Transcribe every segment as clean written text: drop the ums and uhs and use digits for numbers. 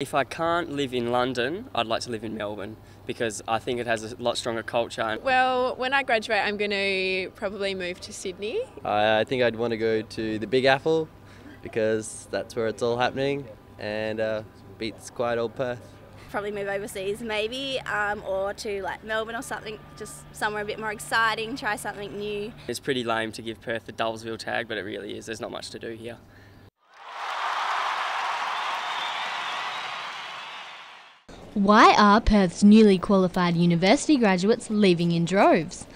If I can't live in London, I'd like to live in Melbourne because I think it has a lot stronger culture. Well, when I graduate, I'm going to probably move to Sydney. I think I'd want to go to the Big Apple because that's where it's all happening and beats quite old Perth. Probably move overseas maybe, or to like Melbourne or something, just somewhere a bit more exciting, try something new. It's pretty lame to give Perth the Dullsville tag, but it really is. There's not much to do here. Why are Perth's newly qualified university graduates leaving in droves?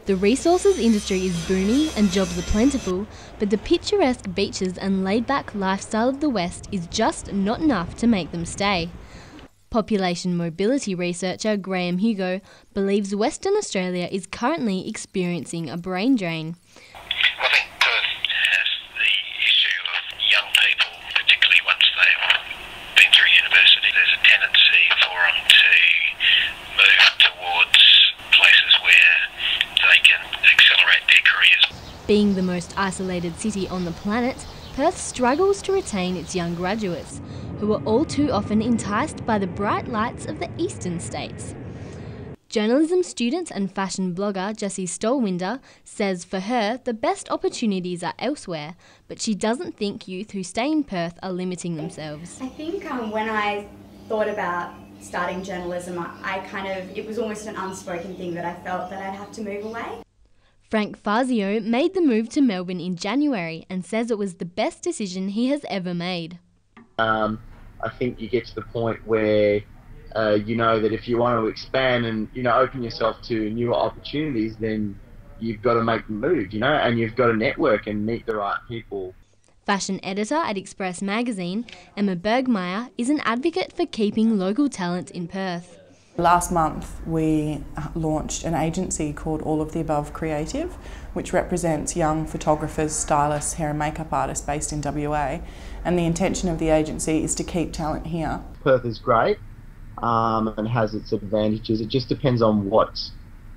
The resources industry is booming and jobs are plentiful, but the picturesque beaches and laid-back lifestyle of the West is just not enough to make them stay. Population mobility researcher Graham Hugo believes Western Australia is currently experiencing a brain drain. I think Perth has the issue of young people, particularly once they've been through university. There's a tendency for them to move towards places where they can accelerate their careers. Being the most isolated city on the planet, Perth struggles to retain its young graduates, who are all too often enticed by the bright lights of the eastern states. Journalism student and fashion blogger Jessie Stolwinder says for her the best opportunities are elsewhere, but she doesn't think youth who stay in Perth are limiting themselves. I think when I thought about starting journalism, it was almost an unspoken thing that I felt that I'd have to move away. Frank Fazio made the move to Melbourne in January and says it was the best decision he has ever made. I think you get to the point where you know that if you want to expand and open yourself to newer opportunities, then you've got to make the move, and you've got to network and meet the right people. Fashion editor at Express magazine, Emma Bergmeyer, is an advocate for keeping local talent in Perth. Last month we launched an agency called All of the Above Creative, which represents young photographers, stylists, hair and makeup artists based in WA, and the intention of the agency is to keep talent here. Perth is great and has its advantages. It just depends on what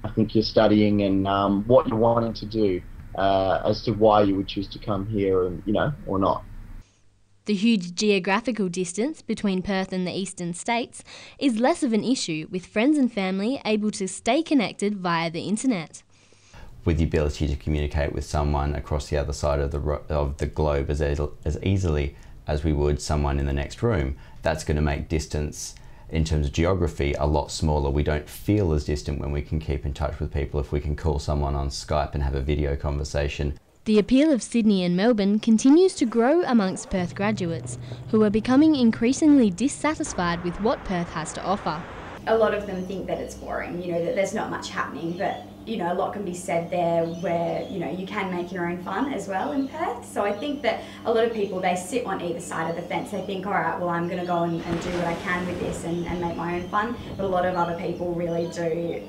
I think you're studying and what you're wanting to do as to why you would choose to come here and, or not. The huge geographical distance between Perth and the eastern states is less of an issue, with friends and family able to stay connected via the internet. With the ability to communicate with someone across the other side of the globe as easily as we would someone in the next room, that's going to make distance in terms of geography a lot smaller. We don't feel as distant when we can keep in touch with people if we can call someone on Skype and have a video conversation. The appeal of Sydney and Melbourne continues to grow amongst Perth graduates, who are becoming increasingly dissatisfied with what Perth has to offer. A lot of them think that it's boring, that there's not much happening, but a lot can be said there where you can make your own fun as well in Perth. So I think that a lot of people, they sit on either side of the fence. They think, all right, well, I'm going to go and do what I can with this and make my own fun. But a lot of other people really do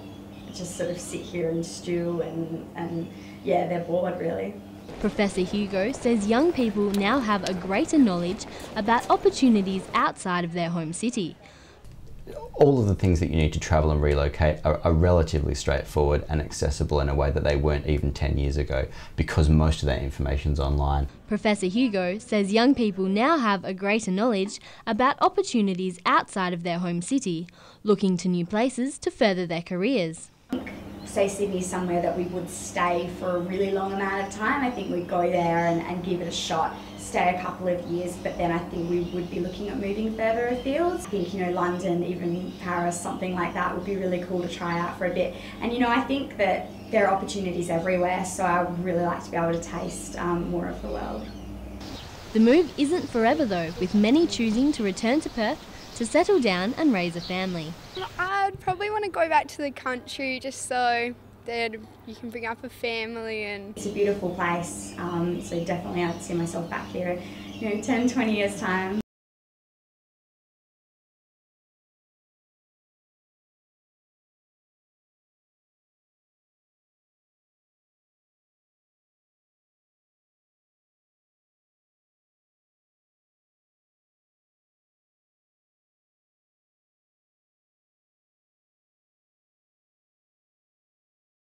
just sort of sit here and stew and yeah, they're bored really. Professor Hugo says young people now have a greater knowledge about opportunities outside of their home city. All of the things that you need to travel and relocate are relatively straightforward and accessible in a way that they weren't even 10 years ago, because most of that information's online. Professor Hugo says young people now have a greater knowledge about opportunities outside of their home city, looking to new places to further their careers. Say Sydney's somewhere that we would stay for a really long amount of time. I think we'd go there and give it a shot, stay a couple of years, but then I think we would be looking at moving further afield. I think, London, even Paris, something like that would be really cool to try out for a bit. And, I think that there are opportunities everywhere, so I would really like to be able to taste more of the world. The move isn't forever though, with many choosing to return to Perth to settle down and raise a family. I'd probably want to go back to the country just so that you can bring up a family. And it's a beautiful place, so definitely I'd see myself back here, 10, 20 years time.